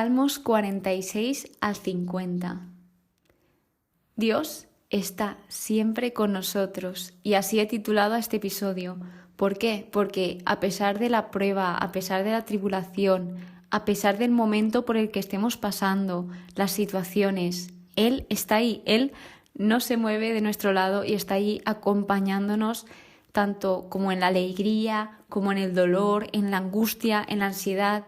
Salmos 46 al 50. Dios está siempre con nosotros y así he titulado a este episodio. ¿Por qué? Porque a pesar de la prueba, a pesar de la tribulación, a pesar del momento por el que estemos pasando, las situaciones, Él está ahí, Él no se mueve de nuestro lado y está ahí acompañándonos tanto como en la alegría, como en el dolor, en la angustia, en la ansiedad.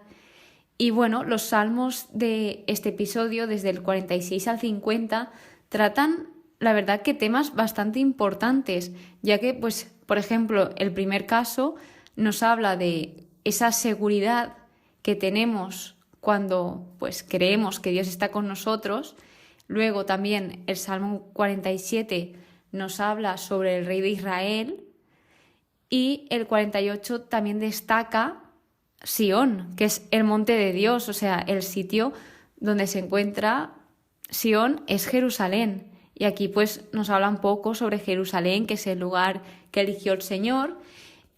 Y bueno, los salmos de este episodio, desde el 46 al 50, tratan, la verdad, que temas bastante importantes, ya que, pues, por ejemplo, el primer caso nos habla de esa seguridad que tenemos cuando, pues, creemos que Dios está con nosotros. Luego también el Salmo 47 nos habla sobre el rey de Israel y el 48 también destaca Sión, que es el monte de Dios, o sea, el sitio donde se encuentra Sión es Jerusalén. Y aquí pues nos habla un poco sobre Jerusalén, que es el lugar que eligió el Señor.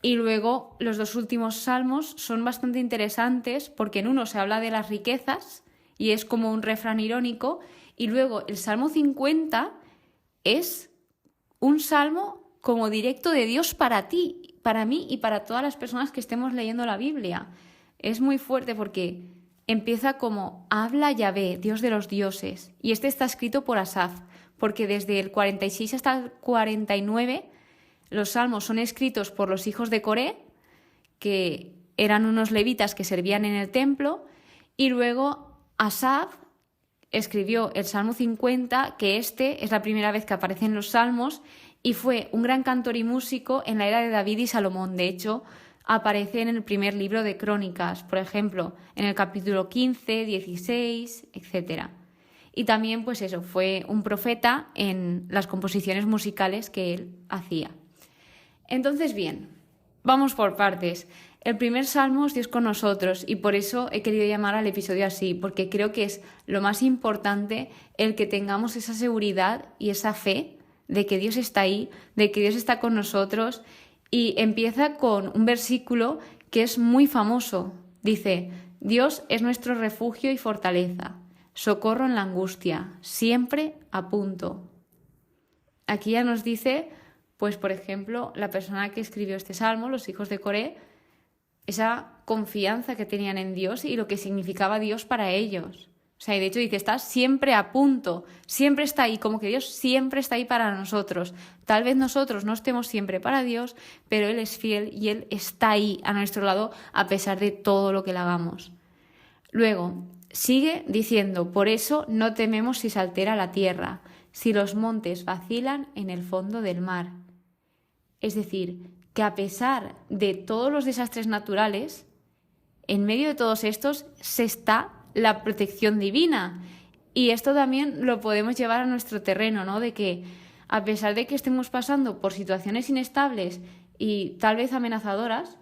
Y luego los dos últimos salmos son bastante interesantes porque en uno se habla de las riquezas y es como un refrán irónico. Y luego el Salmo 50 es un salmo como directo de Dios para ti, para mí y para todas las personas que estemos leyendo la Biblia. Es muy fuerte porque empieza como habla Yahvé, Dios de los dioses. Y este está escrito por Asaf, porque desde el 46 hasta el 49 los salmos son escritos por los hijos de Coré, que eran unos levitas que servían en el templo, y luego Asaf escribió el Salmo 50, que este es la primera vez que aparece en los salmos, y fue un gran cantor y músico en la era de David y Salomón. De hecho, aparece en el primer libro de Crónicas, por ejemplo, en el capítulo 15, 16, etc. Y también, pues eso, fue un profeta en las composiciones musicales que él hacía. Entonces, bien, vamos por partes. El primer salmo es Dios con nosotros y por eso he querido llamar al episodio así, porque creo que es lo más importante el que tengamos esa seguridad y esa fe de que Dios está ahí, de que Dios está con nosotros. Y empieza con un versículo que es muy famoso. Dice: Dios es nuestro refugio y fortaleza, socorro en la angustia, siempre a punto. Aquí ya nos dice, pues por ejemplo, la persona que escribió este salmo, los hijos de Coré, esa confianza que tenían en Dios y lo que significaba Dios para ellos. O sea, y de hecho dice, está siempre a punto, siempre está ahí, como que Dios siempre está ahí para nosotros. Tal vez nosotros no estemos siempre para Dios, pero Él es fiel y Él está ahí a nuestro lado a pesar de todo lo que le hagamos. Luego, sigue diciendo, por eso no tememos si se altera la tierra, si los montes vacilan en el fondo del mar. Es decir, que a pesar de todos los desastres naturales, en medio de todos estos se está la protección divina. Y esto también lo podemos llevar a nuestro terreno, ¿no? De que a pesar de que estemos pasando por situaciones inestables y tal vez amenazadoras,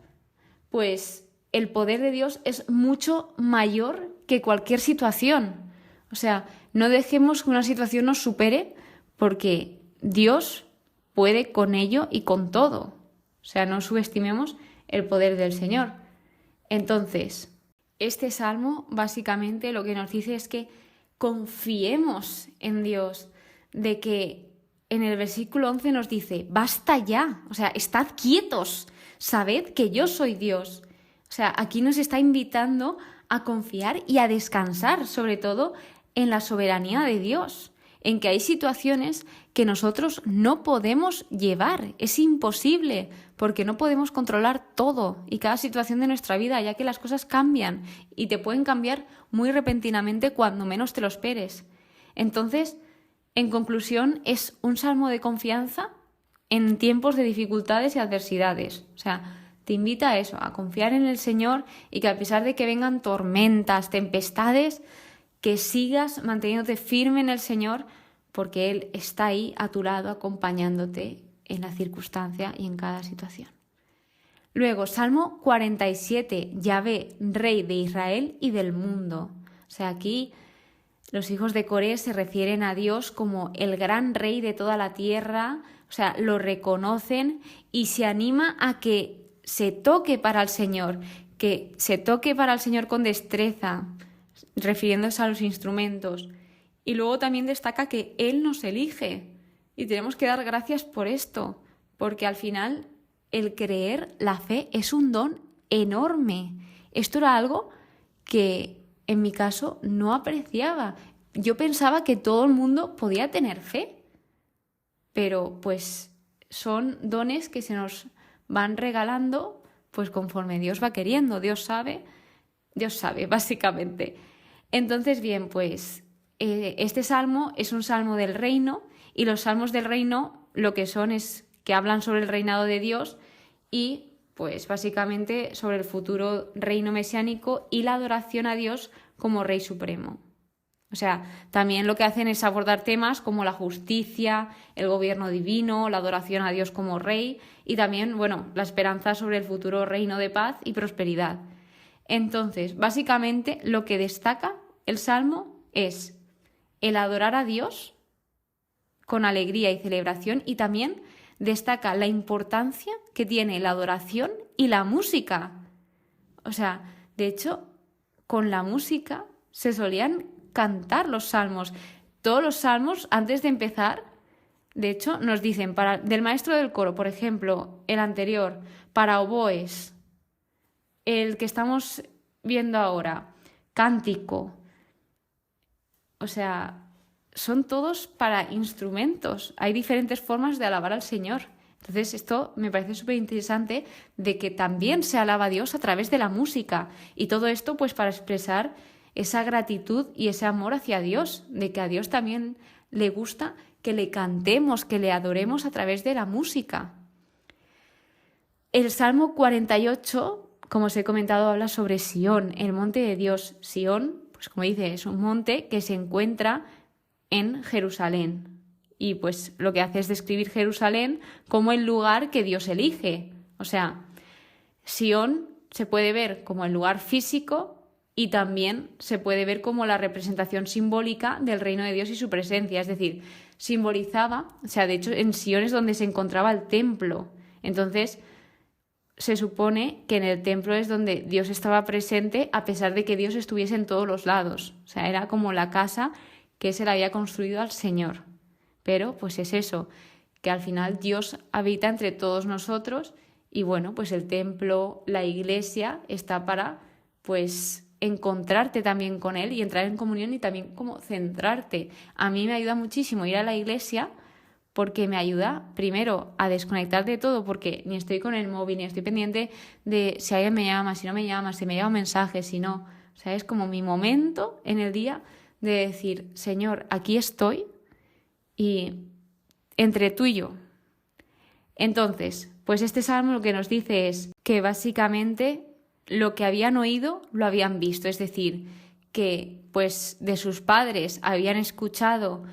pues el poder de Dios es mucho mayor que cualquier situación. O sea, no dejemos que una situación nos supere porque Dios puede con ello y con todo. O sea, no subestimemos el poder del Señor. Entonces, este salmo básicamente lo que nos dice es que confiemos en Dios, de que en el versículo 11 nos dice, basta ya, o sea, estad quietos, sabed que yo soy Dios. O sea, aquí nos está invitando a confiar y a descansar, sobre todo en la soberanía de Dios, en que hay situaciones que nosotros no podemos llevar, es imposible, porque no podemos controlar todo y cada situación de nuestra vida, ya que las cosas cambian y te pueden cambiar muy repentinamente cuando menos te lo esperes. Entonces, en conclusión, es un salmo de confianza en tiempos de dificultades y adversidades. O sea, te invita a eso, a confiar en el Señor y que a pesar de que vengan tormentas, tempestades, que sigas manteniéndote firme en el Señor porque Él está ahí a tu lado acompañándote en la circunstancia y en cada situación. Luego, Salmo 47, Yahvé, Rey de Israel y del mundo. O sea, aquí los hijos de Coré se refieren a Dios como el gran Rey de toda la tierra, o sea, lo reconocen y se anima a que se toque para el Señor, que se toque para el Señor con destreza. refiriéndose a los instrumentos. Y luego también destaca que Él nos elige y tenemos que dar gracias por esto, porque al final el creer, la fe, es un don enorme. Esto era algo que en mi caso no apreciaba. Yo pensaba que todo el mundo podía tener fe, pero pues son dones que se nos van regalando pues conforme Dios va queriendo. Dios sabe básicamente. Entonces, bien, pues este salmo es un salmo del reino, y los salmos del reino lo que son es que hablan sobre el reinado de Dios y pues básicamente sobre el futuro reino mesiánico y la adoración a Dios como Rey Supremo. O sea, también lo que hacen es abordar temas como la justicia, el gobierno divino, la adoración a Dios como Rey y también, bueno, la esperanza sobre el futuro reino de paz y prosperidad. Entonces, básicamente lo que destaca el Salmo es el adorar a Dios con alegría y celebración, y también destaca la importancia que tiene la adoración y la música. O sea, de hecho, con la música se solían cantar los salmos. Todos los salmos, antes de empezar, de hecho, nos dicen, del maestro del coro, por ejemplo, el anterior, para oboes, el que estamos viendo ahora, cántico. O sea, son todos para instrumentos. Hay diferentes formas de alabar al Señor. Entonces esto me parece súper interesante, de que también se alaba a Dios a través de la música. Y todo esto pues para expresar esa gratitud y ese amor hacia Dios, de que a Dios también le gusta que le cantemos, que le adoremos a través de la música. El Salmo 48, como os he comentado, habla sobre Sión, el monte de Dios. Sión, pues como dice, es un monte que se encuentra en Jerusalén. Y pues lo que hace es describir Jerusalén como el lugar que Dios elige. O sea, Sión se puede ver como el lugar físico y también se puede ver como la representación simbólica del reino de Dios y su presencia. Es decir, simbolizaba, o sea, de hecho en Sión es donde se encontraba el templo. Entonces se supone que en el templo es donde Dios estaba presente, a pesar de que Dios estuviese en todos los lados. O sea, era como la casa que se le había construido al Señor. Pero pues es eso, que al final Dios habita entre todos nosotros y bueno, pues el templo, la iglesia está para pues encontrarte también con Él y entrar en comunión y también como centrarte. A mí me ayuda muchísimo ir a la iglesia porque me ayuda primero a desconectar de todo, porque ni estoy con el móvil, ni estoy pendiente de si alguien me llama, si no me llama, si me llega un mensaje, si no. O sea, es como mi momento en el día de decir, Señor, aquí estoy y entre tú y yo. Entonces, pues este salmo lo que nos dice es que básicamente lo que habían oído lo habían visto, es decir, que pues de sus padres habían escuchado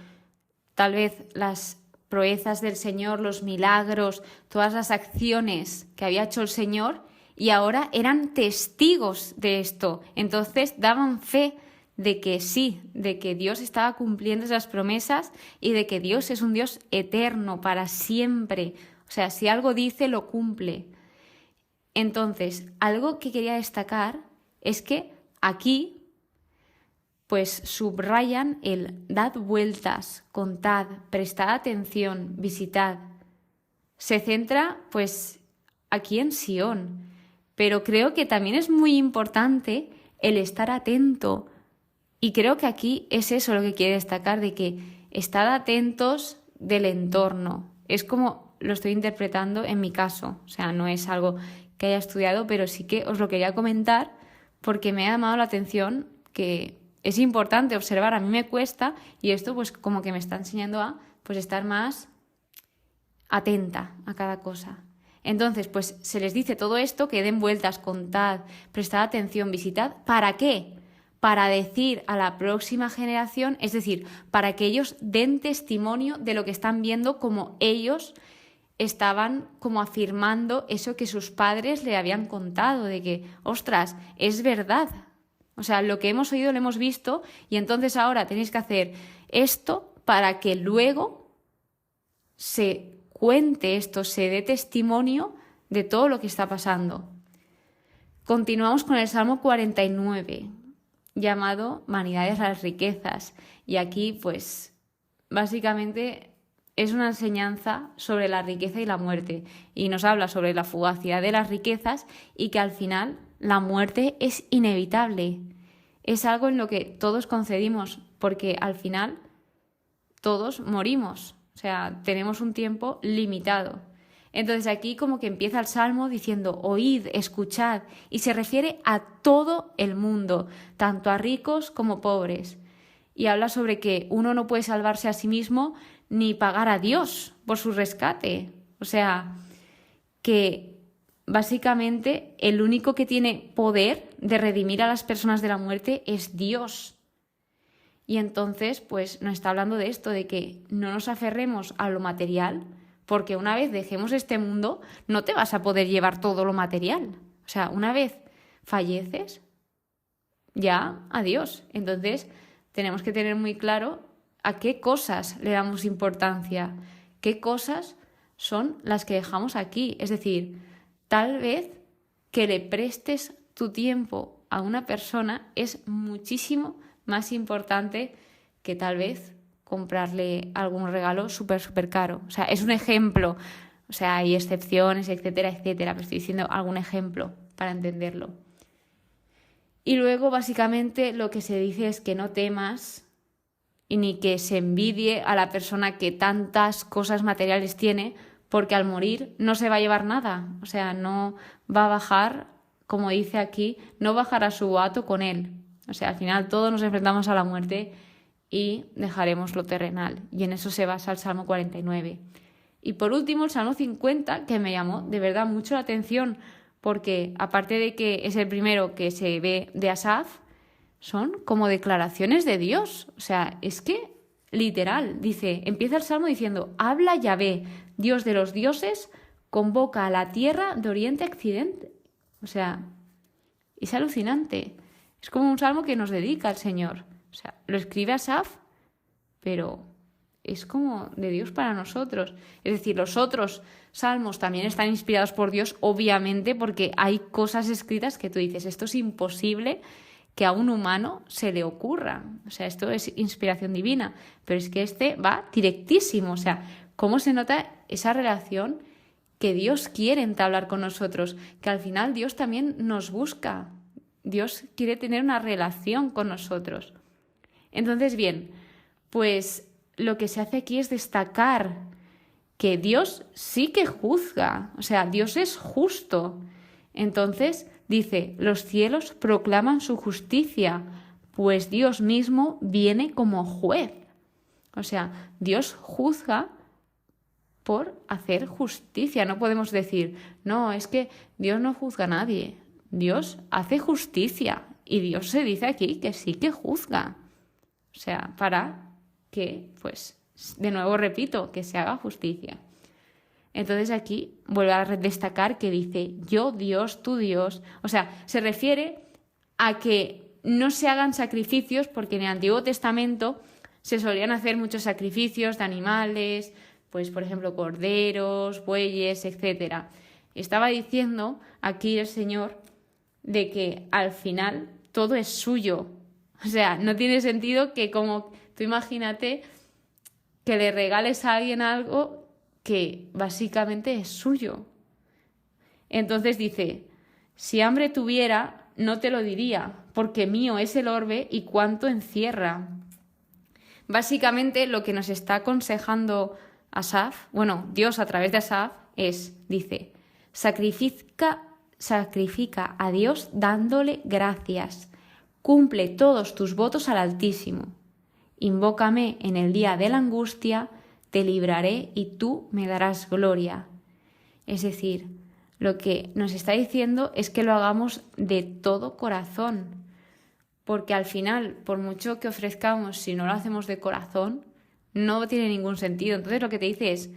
tal vez las proezas del Señor, los milagros, todas las acciones que había hecho el Señor y ahora eran testigos de esto. Entonces daban fe de que sí, de que Dios estaba cumpliendo esas promesas y de que Dios es un Dios eterno para siempre. O sea, si algo dice, lo cumple. Entonces, algo que quería destacar es que aquí pues subrayan el dad vueltas, contad, prestad atención, visitad. Se centra pues aquí en Sión, pero creo que también es muy importante el estar atento. Y creo que aquí es eso lo que quiere destacar, de que estad atentos del entorno. Es como lo estoy interpretando en mi caso. O sea, no es algo que haya estudiado, pero sí que os lo quería comentar porque me ha llamado la atención que es importante observar. A mí me cuesta y esto pues como que me está enseñando a pues estar más atenta a cada cosa. Entonces, pues se les dice todo esto, que den vueltas, contad, prestad atención, visitad. ¿Para qué? Para decir a la próxima generación, es decir, para que ellos den testimonio de lo que están viendo, como ellos estaban como afirmando eso que sus padres le habían contado, de que, ostras, es verdad. O sea, lo que hemos oído lo hemos visto y entonces ahora tenéis que hacer esto para que luego se cuente esto, se dé testimonio de todo lo que está pasando. Continuamos con el Salmo 49. llamado Vanidades las riquezas. Y aquí, pues, básicamente es una enseñanza sobre la riqueza y la muerte. Y nos habla sobre la fugacidad de las riquezas y que al final la muerte es inevitable. Es algo en lo que todos concedimos, porque al final todos morimos. O sea, tenemos un tiempo limitado. Entonces aquí como que empieza el Salmo diciendo oíd, escuchad, y se refiere a todo el mundo, tanto a ricos como pobres. Y habla sobre que uno no puede salvarse a sí mismo ni pagar a Dios por su rescate. O sea, que básicamente el único que tiene poder de redimir a las personas de la muerte es Dios. Y entonces, pues nos está hablando de esto, de que no nos aferremos a lo material, porque una vez dejemos este mundo, no te vas a poder llevar todo lo material. O sea, una vez falleces, ya, adiós. Entonces, tenemos que tener muy claro a qué cosas le damos importancia, qué cosas son las que dejamos aquí. Es decir, tal vez que le prestes tu tiempo a una persona es muchísimo más importante que tal vez comprarle algún regalo súper caro. O sea, es un ejemplo. O sea, hay excepciones, etcétera, pero estoy diciendo algún ejemplo para entenderlo. Y luego, básicamente, lo que se dice es que no temas y ni que se envidie a la persona que tantas cosas materiales tiene, porque al morir no se va a llevar nada. O sea, no va a bajar, como dice aquí, no bajará su boato con él. O sea, al final todos nos enfrentamos a la muerte y dejaremos lo terrenal. Y en eso se basa el Salmo 49. Y por último, el Salmo 50, que me llamó de verdad mucho la atención, porque aparte de que es el primero que se ve de Asaf, son como declaraciones de Dios. O sea, es que literal, dice, empieza el Salmo diciendo, habla Yahvé, Dios de los dioses, convoca a la tierra de oriente a occidente. O sea, es alucinante. Es como un salmo que nos dedica al Señor. O sea, lo escribe Asaf, pero es como de Dios para nosotros. Es decir, los otros salmos también están inspirados por Dios, obviamente, porque hay cosas escritas que tú dices, esto es imposible que a un humano se le ocurra. O sea, esto es inspiración divina. Pero es que este va directísimo. O sea, ¿cómo se nota esa relación que Dios quiere entablar con nosotros? Que al final Dios también nos busca. Dios quiere tener una relación con nosotros. Entonces, bien, pues lo que se hace aquí es destacar que Dios sí que juzga, o sea, Dios es justo. Entonces, dice, los cielos proclaman su justicia, pues Dios mismo viene como juez. O sea, Dios juzga por hacer justicia. No podemos decir, no, es que Dios no juzga a nadie. Dios hace justicia y Dios se dice aquí que sí que juzga. O sea, para que, pues, de nuevo repito, que se haga justicia. Entonces aquí vuelve a destacar que dice, yo Dios, tú Dios. O sea, se refiere a que no se hagan sacrificios, porque en el Antiguo Testamento se solían hacer muchos sacrificios de animales, pues por ejemplo corderos, bueyes, etc. Estaba diciendo aquí el Señor de que al final todo es suyo. O sea, no tiene sentido que como tú imagínate que le regales a alguien algo que básicamente es suyo. Entonces dice, si hambre tuviera, no te lo diría, porque mío es el orbe y cuánto encierra. Básicamente lo que nos está aconsejando Asaf, bueno, Dios a través de Asaf dice, sacrifica a Dios dándole gracias. Cumple todos tus votos al Altísimo. Invócame en el día de la angustia, te libraré y tú me darás gloria. Es decir, lo que nos está diciendo es que lo hagamos de todo corazón, porque al final, por mucho que ofrezcamos, si no lo hacemos de corazón, no tiene ningún sentido. Entonces lo que te dice es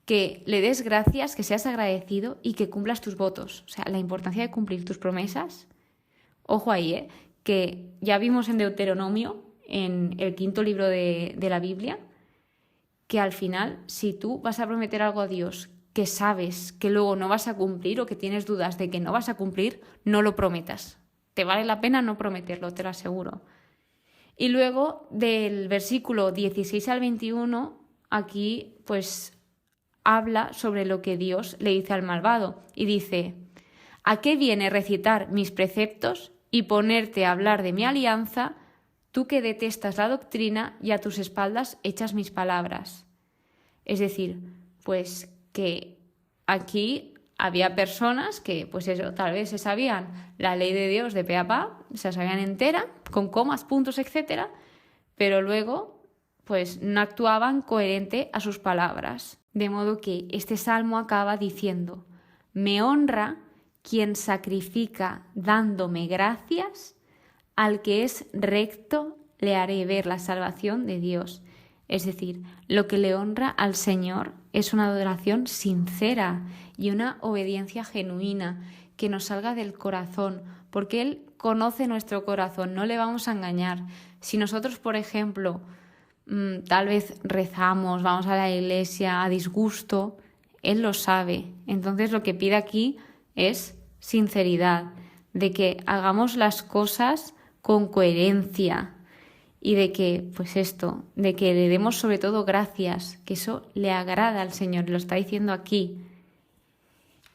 que le des gracias, que seas agradecido y que cumplas tus votos. O sea, la importancia de cumplir tus promesas. Ojo ahí, que ya vimos en Deuteronomio, en el 5.º libro de la Biblia, que al final, si tú vas a prometer algo a Dios que sabes que luego no vas a cumplir o que tienes dudas de que no vas a cumplir, no lo prometas. te vale la pena no prometerlo, te lo aseguro. Y luego del versículo 16 al 21, aquí pues habla sobre lo que Dios le dice al malvado y dice: ¿a qué viene recitar mis preceptos y ponerte a hablar de mi alianza, tú que detestas la doctrina y a tus espaldas echas mis palabras? Es decir, pues que aquí había personas que, pues eso, tal vez se sabían la ley de Dios de pe a pa, se la sabían entera, con comas, puntos, etcétera, pero luego, pues no actuaban coherente a sus palabras. De modo que este salmo acaba diciendo: me honra quien sacrifica dándome gracias, al que es recto le haré ver la salvación de Dios. Es decir, lo que le honra al Señor es una adoración sincera y una obediencia genuina que nos salga del corazón, porque Él conoce nuestro corazón, no le vamos a engañar. Si nosotros, por ejemplo, tal vez rezamos, vamos a la iglesia a disgusto, Él lo sabe. Entonces lo que pide aquí es sinceridad, de que hagamos las cosas con coherencia y de que, pues esto, de que le demos sobre todo gracias, que eso le agrada al Señor, lo está diciendo aquí.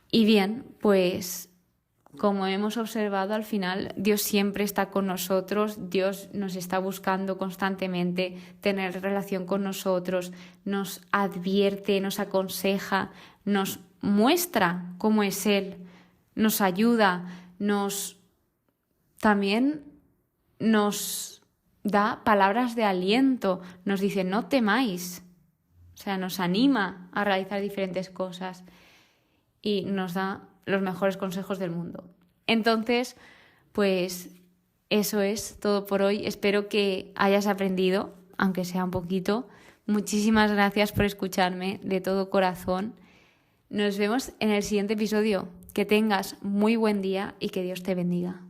Y bien, pues como hemos observado al final, Dios siempre está con nosotros, Dios nos está buscando constantemente tener relación con nosotros, nos advierte, nos aconseja, nos muestra cómo es Él, nos ayuda, también nos da palabras de aliento, nos dice no temáis, o sea, nos anima a realizar diferentes cosas y nos da los mejores consejos del mundo. Entonces, pues eso es todo por hoy. Espero que hayas aprendido, aunque sea un poquito. Muchísimas gracias por escucharme de todo corazón. Nos vemos en el siguiente episodio. Que tengas muy buen día y que Dios te bendiga.